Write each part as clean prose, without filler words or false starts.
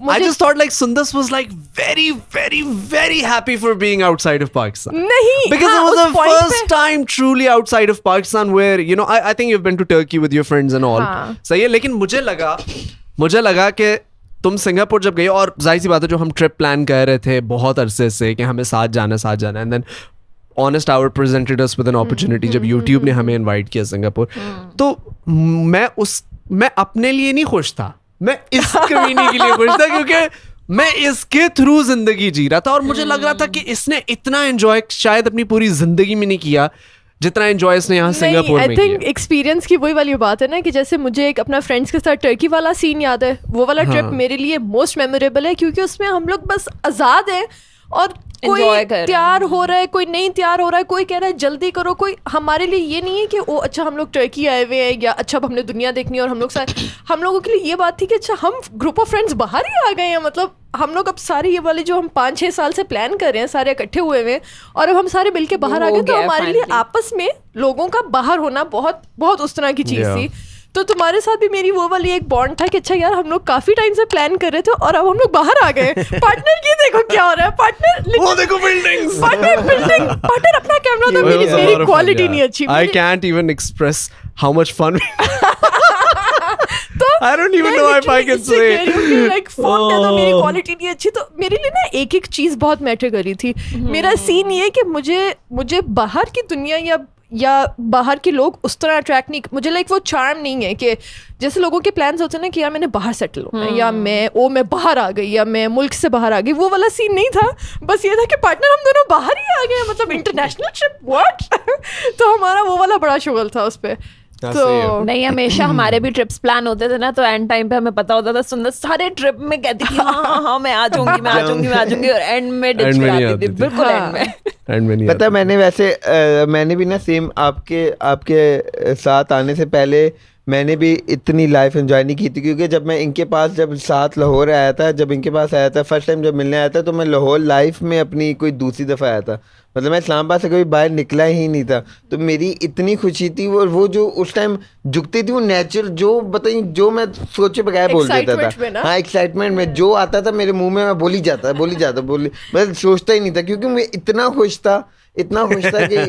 I just thought like Sundas was like very, very, very happy for being outside of Pakistan. नहीं, Because हाँ, it was उस the point first time truly outside of Pakistan where, you know, I think you've been to Turkey with your friends and all. हाँ. सही है, लेकिन मुझे लगा कि तुम सिंगापुर जब गए और जाहिर सी बात है जो हम ट्रिप प्लान कर रहे थे बहुत अरसे से कि हमें साथ जाना and then Honest Hour presented us with an opportunity जब YouTube ने हमें इनवाइट किया सिंगापुर तो मैं अपने लिए नहीं खुश था, मैं इस कमीने के लिए खुश था क्योंकि मैं इसके थ्रू जिंदगी जी रहा था और मुझे लग रहा था कि इसने इतना एंजॉय शायद अपनी पूरी जिंदगी में नहीं किया जितना एंजॉय इसने यहाँ सिंगापुर में किया। आई थिंक एक्सपीरियंस की वही वाली बात है ना कि जैसे मुझे एक अपना फ्रेंड्स के साथ टर्की वाला सीन याद है, वो वाला ट्रिप मेरे लिए मोस्ट मेमोरेबल है क्योंकि उसमें हम लोग बस आज़ाद हैं और कोई तैयार हो रहा है, कोई नहीं तैयार हो रहा है, कोई कह रहा है जल्दी करो, कोई हमारे लिए ये नहीं है कि ओ अच्छा हम लोग टर्की आए हुए हैं या अच्छा अब हमने दुनिया देखनी है और हम लोगों के लिए ये बात थी कि अच्छा हम ग्रुप ऑफ फ्रेंड्स बाहर ही आ गए हैं, मतलब हम लोग अब सारे ये वाले जो हम 5-6 साल से प्लान कर रहे हैं सारे इकट्ठे हुए हैं और अब हम सारे मिल के बाहर आ गए, तो हमारे लिए आपस में लोगों का बाहर होना बहुत बहुत उस तरह की चीज़ थी। तो तुम्हारे साथ भी मेरी वो वाली एक बॉन्ड था कि अच्छा यार हम लोग काफी टाइम से प्लान कर रहे थे और अब हम लोग बाहर आ गए। पार्टनर ये देखो क्या हो रहा है, पार्टनर वो देखो बिल्डिंग्स, पार्टनर अपना कैमरा तो मेरी क्वालिटी नहीं अच्छी, I can't even express how much fun तो I don't even know if I can say like phone का तो मेरी क्वालिटी नहीं अच्छी, तो मेरे लिए ना एक एक चीज बहुत मैटर कर रही थी। मेरा सीन ये कि मुझे बाहर की दुनिया या बाहर के लोग उस तरह अट्रैक्ट नहीं, मुझे लाइक वो चार्म नहीं है कि जैसे लोगों के प्लान्स होते हैं ना कि यार मैंने बाहर सेटल होना है या मैं बाहर आ गई या मैं मुल्क से बाहर आ गई, वो वाला सीन नहीं था। बस ये था कि पार्टनर हम दोनों बाहर ही आ गए, मतलब इंटरनेशनल ट्रिप व्हाट तो हमारा वो वाला बड़ा शुगल था उस पर। तो नहीं, हमेशा हमारे भी ट्रिप्स प्लान होते थे ना, तो एंड टाइम पे हमें पता होता था सुंदर सारे ट्रिप में कहती थी हाँ मैं आ जाऊंगी और एंड में डिच कराती थी बिल्कुल एंड में। पता मैंने भी ना सेम आपके साथ आने से पहले मैंने भी इतनी लाइफ एंजॉय नहीं की थी, क्योंकि जब मैं इनके पास जब साथ लाहौर आया था, जब इनके पास आया था फर्स्ट टाइम जब मिलने आया था, तो मैं लाहौर लाइफ में अपनी कोई दूसरी दफ़ा आया था, मतलब मैं इस्लामाबाद से कभी बाहर निकला ही नहीं था। तो मेरी इतनी खुशी थी वो जो उस टाइम झुकती थी वो नेचुरल, जो बताइए जो मैं सोचे बगैर बोल देता था, हाँ एक्साइटमेंट में जो आता था मेरे मुंह में मैं बोली जाता मैं सोचता ही नहीं था, क्योंकि मैं इतना खुश था कि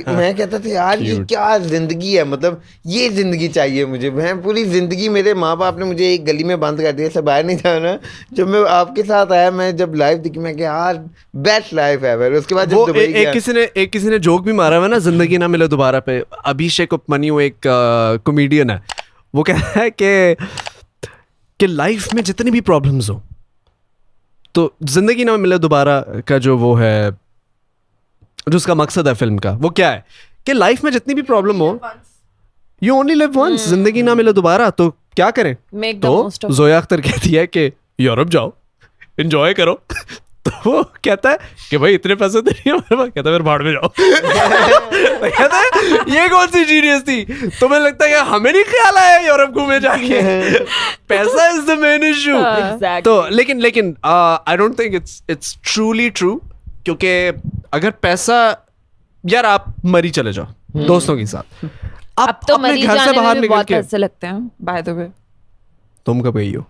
मैं कहता था यार ये क्या ज़िंदगी है, मतलब ये ज़िंदगी चाहिए मुझे। मैं पूरी ज़िंदगी, मेरे माँ बाप ने मुझे एक गली में बंद कर दिया, सब बाहर नहीं जाना। जब मैं आपके साथ आया, मैं जब लाइफ देखी, मैं क्या यार बेस्ट लाइफ है। फिर उसके बाद जब दुबई गया, एक किसी ने जोक भी मारा हुआ ना जिंदगी ना मिले दोबारा पे, अभिषेक उपमन्यु एक कॉमेडियन है, वो कहता है कि लाइफ में जितनी भी प्रॉब्लम्स हो तो जिंदगी ना मिले दोबारा का जो वो है, जो उसका मकसद है फिल्म का, वो क्या है कि लाइफ में जितनी भी प्रॉब्लम हो, यू ओनली लिव वंस, जिंदगी ना मिले दोबारा, तो क्या करें। तो जोया अख्तर कहती है कि यूरोप जाओ, एंजॉय करो। तो वो कहता है कि भाई इतने पैसे तो नहीं हमारे पास, कहता है फिर भाड़ में जाओ। कहता है ये कौन सी जीनियस थी, तुम्हें लगता है कि हमें नहीं ख्याल आया यूरोप घूमे जाके, पैसा इज द मेन इशू। तो लेकिन I don't think it's truly true, क्योंकि अगर पैसा, यार आप मरी चले जाओ दोस्तों के साथ, अब तो अपने मरी घर से जाने बाहर में भी निकल बहुत के, पैसे लगते हैं बाय द वे। तुम कब गई हो?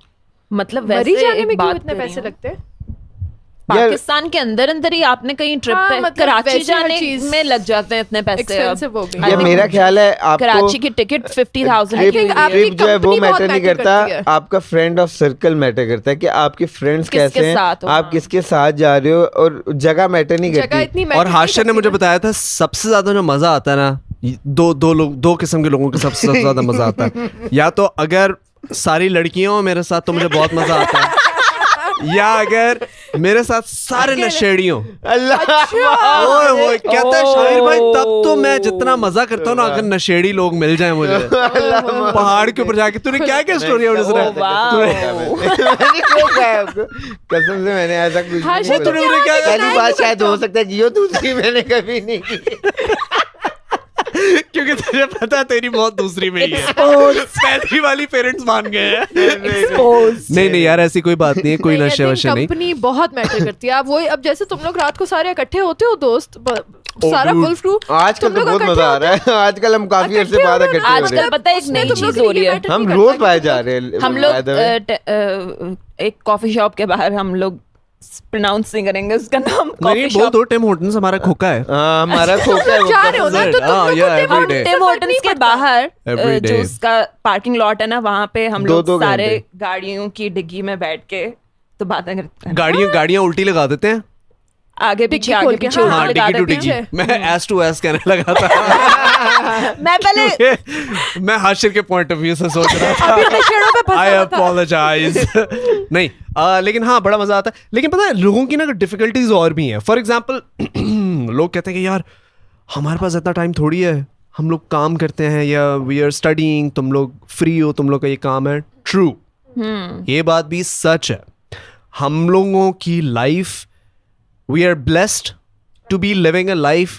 मतलब मरी वैसे जाने में एक क्यों बात इतने कर रही पैसे हूँ, लगते हैं? पाकिस्तान के अंदर ही आपने कहीं ट्रिप पे मतलब कराची जाने में लग जाते हैं इतने पैसे। एक्सपेंसिव हो गई। या मेरा ख्याल है आपको कराची की टिकट 50,000 ट्रिप जो है वो मैटर नहीं करता, आपका फ्रेंड ऑफ सर्कल मैटर करता है कि आपके फ्रेंड्स कैसे हैं, आप किसके साथ जा रहे हो, और जगह मैटर नहीं करती। और हाशिर ने मुझे बताया था सबसे ज्यादा जो मजा आता है ना, दो किस्म के लोगों को सबसे ज्यादा मजा आता है, या तो अगर सारी लड़कियां हो मेरे साथ तो मुझे बहुत मजा आता है, या अगर मेरे साथ सारे नशेड़ियों। अल्लाह कहता है शाहिर भाई तब तो मैं जितना मजा करता हूँ ना, अगर नशेड़ी लोग मिल जाए मुझे पहाड़ के ऊपर जाके। तूने क्या स्टोरी कसम से मैंने ऐसा कुछ पहली बात शायद हो सकता है कि दूसरी मैंने कभी नहीं की, क्योंकि तुझे पता तेरी मौत दूसरी में ही है, पहली वाली पेरेंट्स मान गए हैं। नहीं यार ऐसी कोई बात नहीं है, कोई नशे वशे नहीं। कंपनी बहुत मैटर करती है। आप वही, अब जैसे तुम लोग रात को सारे इकट्ठे होते हो दोस्त, सारा वुल्फ क्रू आजकल तो बहुत मजा आ रहा है आजकल हम काफी अरसे बाद इकट्ठे हो रहे आजकल हैं पता है एक नई चीज हो रही है हम रोज पाए जा रहे हैं हम लोग एक कॉफी शॉप के बाहर हम लोग प्रोनाउंस नहीं करेंगे उसका नाम नहीं कॉफी बोल शॉप दो टिम होटन्स हमारा खोका है हमारा खोखा है वो जा रहे हो ना तो हाँ, तुम yeah, लोग every day. टिम होटन्स के बाहर Every day. जो उसका पार्किंग लॉट है ना वहाँ पे हम दो लोग सारे घंटे। गाड़ियों की डिग्गी में बैठ के तो बातें करते हैं गाड़ियां उल्टी लगा देते हैं आगे पीछे डिग्गी खोल आगे के, पीछे हाँ, उल्टी हाँ लगा डिग्गी टू देते हैं। डिग्गी मैं एस टू एस कहने लगा था मैं पहले मैं हाशिर के पॉइंट ऑफ व्यू से सोच रहा था पेशेंटों पे फंसा आई हुआ था। अपोलोजाइज नहीं लेकिन हाँ बड़ा मजा आता है लेकिन पता है लोगों की ना डिफिकल्टीज और भी हैं फॉर एग्जाम्पल लोग कहते हैं कि यार हमारे पास इतना टाइम थोड़ी है हम लोग काम करते हैं या वी आर स्टडीइंग तुम लोग फ्री हो तुम लोग का ये काम है ट्रू ये बात भी सच है हम लोगों की life we are blessed to be living a life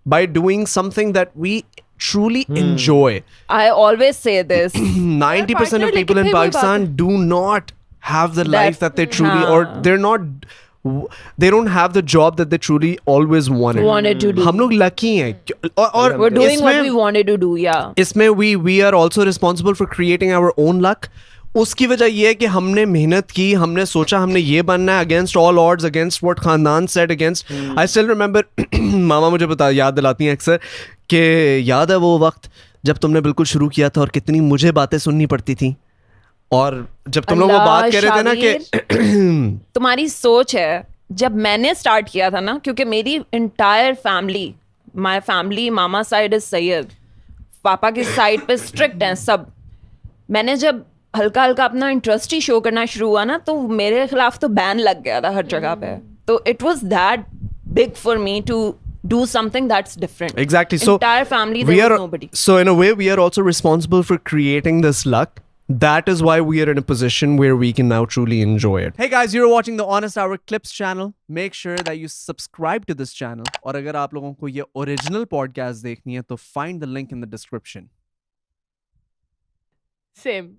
by doing something that we truly enjoy. I always say this 90% of partner people in लेके फिर वही Pakistan do not have the life that they truly or हाँ. they're not they don't have the job that they truly always wanted to do. हम लोग lucky हैं और we're doing what we इसमें wanted to do yeah इसमें we are also responsible for creating our own luck उसकी वजह ये है कि हमने मेहनत की हमने सोचा हमने ये बनना है against all odds against what खानदान said against I still remember मामा मुझे याद दिलाती हैं अक्सर कि याद है वो वक्त जब तुमने बिल्कुल शुरू किया था और कितनी मुझे बातें सुननी पड़ती थी और जब तुम लोग वो बात कर रहे थे ना कि तुम्हारी सोच है जब मैंने स्टार्ट किया था ना क्योंकि मेरी entire family my family mama side is Syed पापा की साइड पे स्ट्रिक्ट हैं सब मैंने जब हल्का हल्का अपना इंटरेस्ट ही शो करना शुरू हुआ ना तो मेरे खिलाफ तो बैन लग गया था हर जगह पे तो it was that big for me to do something that's different exactly so entire family we there are was nobody so in a way we are also responsible for creating this luck that is why we are in a position where we can now truly enjoy it hey guys you're watching the Honest Hour Clips channel make sure that you subscribe to this channel और अगर आप लोगों को ये original podcast देखनी है तो find the link in the description Same.